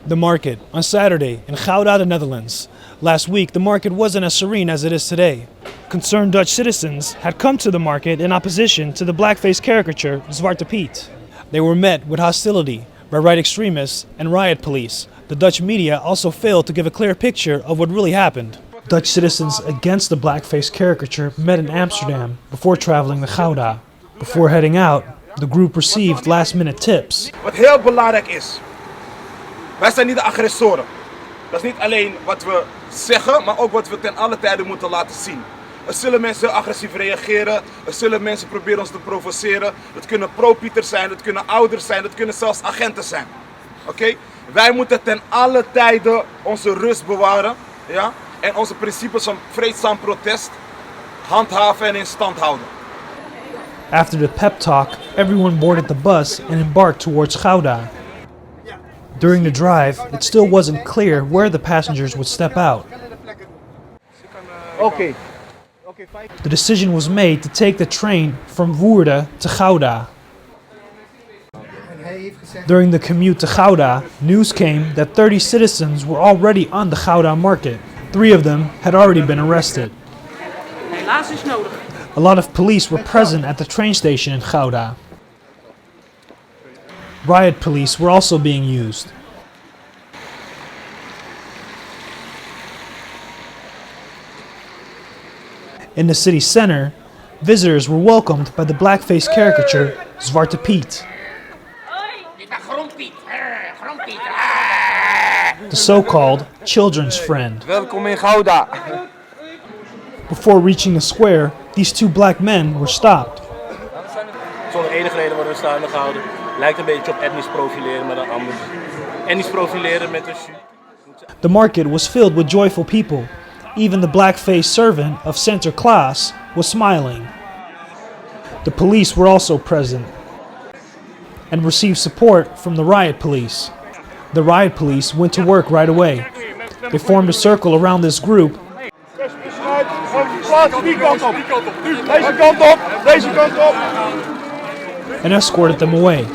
The market on Saturday in Gouda, the Netherlands. Last week, the market wasn't as serene as it is today. Concerned Dutch citizens had come to the market in opposition to the blackface caricature Zwarte Piet. They were met with hostility by right extremists and riot police. The Dutch media also failed to give a clear picture of what really happened. Dutch citizens against the blackface caricature met in Amsterdam before traveling to Gouda. Before heading out, the group received last-minute tips. Wat heel belangrijk is, wij zijn niet de agressoren. Dat is niet alleen wat we zeggen, maar ook wat we ten alle tijde moeten laten zien. Er zullen mensen agressief reageren, er zullen mensen proberen ons te provoceren. Dat kunnen pro-Pieters zijn, dat kunnen ouders zijn, dat kunnen zelfs agenten zijn. Oké? Wij moeten ten alle tijde onze rust bewaren, ja? En onze principes van vreedzaam protest handhaven en in stand houden. After the pep talk, everyone boarded the bus and embarked towards Gouda. During the drive, it still wasn't clear where the passengers would step out. Okay. The decision was made to take the train from Woerden to Gouda. During the commute to Gouda, news came that 30 citizens were already on the Gouda market. 3 of them had already been arrested. A lot of police were present at the train station in Gouda. Riot police were also being used. In the city center, visitors were welcomed by the blackface caricature Zwarte Piet. The so-called children's friend. Welkom in Gouda. Before reaching the square, these 2 black men were stopped. Zonder enige reden worden we staande gehouden. Lijkt een beetje op etnisch profileren met een ander. Etnisch profileren met een The market was filled with joyful people. Even the black-faced servant of Sinterklaas was smiling. The police were also present and received support from the riot police. The riot police went to work right away. They formed a circle around this group and escorted them away.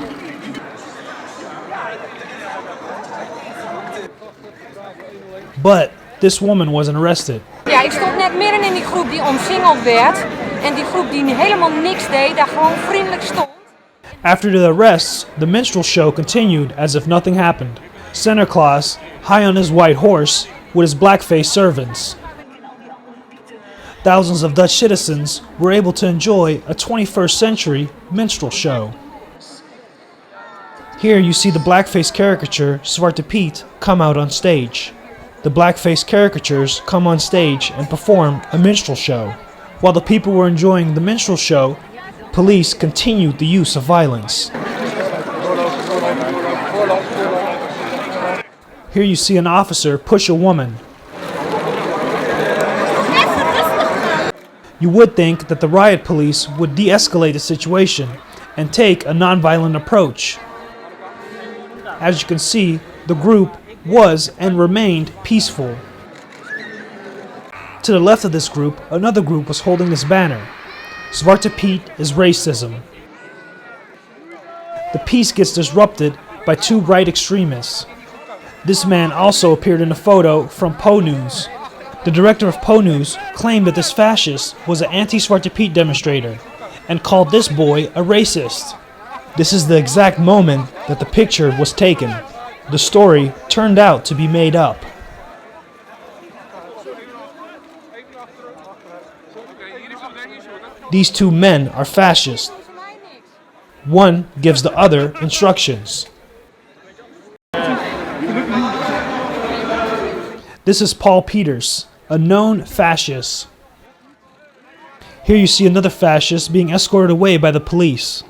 But this woman wasn't arrested. Ja, ik stond net midden in die groep die omsingeld werd. En die groep die helemaal niks deed, daar gewoon vriendelijk stond. After the arrests, the minstrel show continued as if nothing happened. Sinterklaas, high on his white horse, with his black-faced servants. Thousands of Dutch citizens were able to enjoy a 21st century minstrel show. Here you see the blackface caricature Zwarte Piet come out on stage. The blackface caricatures come on stage and perform a minstrel show. While the people were enjoying the minstrel show, police continued the use of violence. Here you see an officer push a woman. You would think that the riot police would de-escalate the situation and take a non-violent approach. As you can see, the group was and remained peaceful. To the left of this group, another group was holding this banner. Zwarte Piet is racism. The peace gets disrupted by 2 right extremists. This man also appeared in a photo from Po News. The director of Po News claimed that this fascist was an anti-Zwarte Piet demonstrator and called this boy a racist. This is the exact moment that the picture was taken. The story turned out to be made up. These 2 men are fascists. One gives the other instructions. This is Paul Peters, a known fascist. Here you see another fascist being escorted away by the police.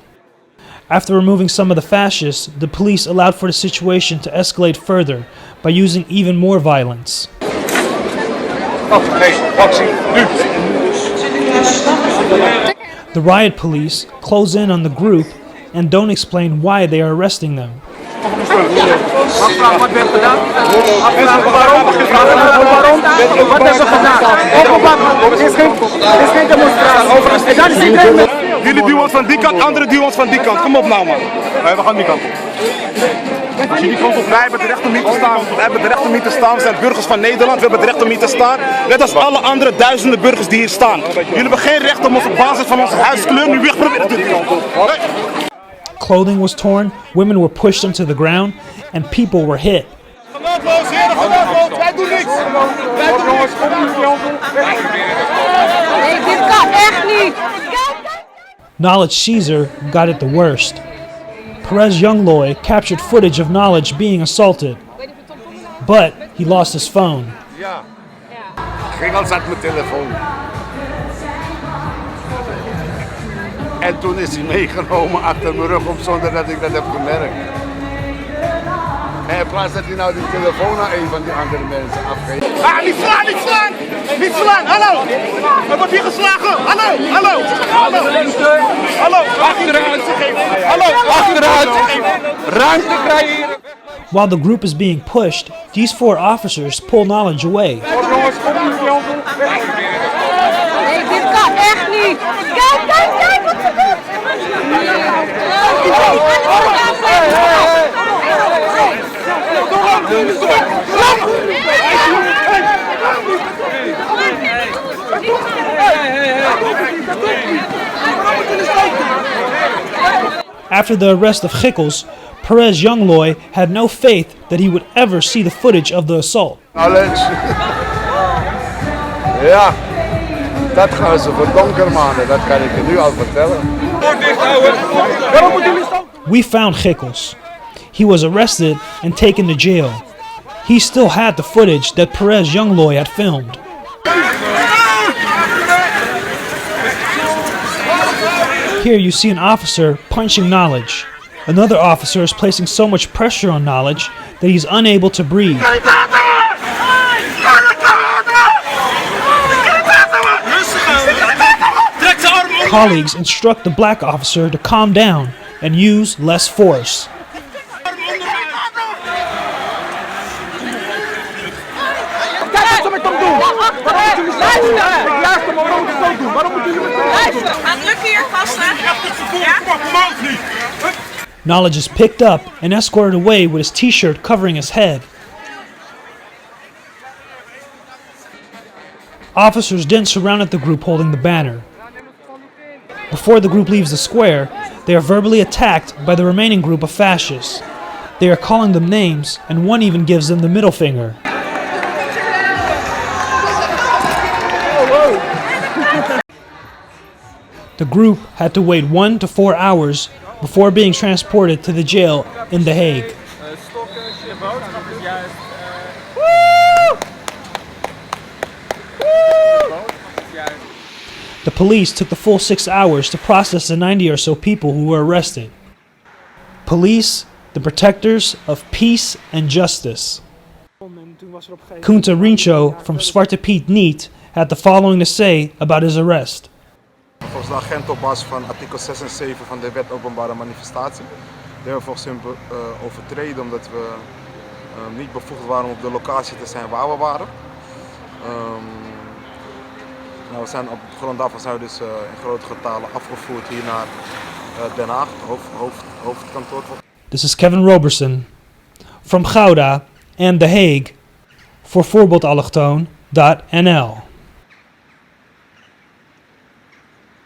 After removing some of the fascists, the police allowed for the situation to escalate further by using even more violence. The riot police close in on the group and don't explain why they are arresting them. Afvragen wat werd gedaan. Afvragen waarom. Wat is er gedaan? Het is geen demonstratie. Jullie duwen ons van die kant, anderen duwen ons van die kant. Kom op nou man. We gaan die kant op. Wij hebben het recht om hier te staan. We hebben het recht om hier te staan. We zijn burgers van Nederland. We hebben het recht om hier te staan. Net als alle andere duizenden burgers die hier staan. Jullie hebben geen recht om ons op basis van onze huidskleur nu weg proberen te doen. Clothing was torn, women were pushed into the ground, and people were hit. Genadeloos, heren, genadeloos. Wij doen niks. Wij doen niks. Nee, dit kan echt niet. Knowledge Caesar got it the worst. Perez Youngloy captured footage of Knowledge being assaulted, but he lost his phone. Ja. Ik ging al zat mijn telefoon. En toen is hij meegenomen achter mijn rug om zonder dat ik dat heb gemerkt. En in plaats dat hij nou die telefoon aan een van die andere mensen afgeeft. Ah, niet slaan, niet slaan! Niet slaan, hallo! Er wordt hier geslagen! Hallo, hallo! Hallo! Hallo, achteruit! Hallo, achteruit! Ruimte krijgen hier! While the group is being pushed, these 4 officers pull Knowledge away. Nee, dit kan echt niet. Kijk, kijk, kijk wat er doet. After the arrest of Gikkels, Perez Youngloy had no faith that he would ever see the footage of the assault. Knowledge. Ja, dat gaan ze verdonker manen, dat kan ik je nu al vertellen. We found Gikkels. He was arrested and taken to jail. He still had the footage that Perez Youngloy had filmed. Here you see an officer punching Knowledge. Another officer is placing so much pressure on Knowledge that he's unable to breathe. Colleagues instruct the black officer to calm down and use less force. Knowledge is picked up and escorted away with his t-shirt covering his head. Officers then surrounded the group holding the banner. Before the group leaves the square, they are verbally attacked by the remaining group of fascists. They are calling them names, and one even gives them the middle finger. The group had to wait 1 to 4 hours before being transported to the jail in The Hague. The police took the full 6 hours to process the 90 or so people who were arrested. Police, the protectors of peace and justice. Kunta Rincho from Zwarte Piet Niet had the following to say about his arrest. Volgens de agent op basis van artikel 6 en 7 van de wet openbare manifestatie. Die hebben we volgens hem overtreden omdat we niet bevoegd waren om op de locatie te zijn waar we waren. We zijn op grond daarvan zijn we dus in grote getalen afgevoerd hier naar Den Haag, hoofdkantoor. This is Kevin Roberson from Gouda and The Hague for voorbeeldallochtoon.nl.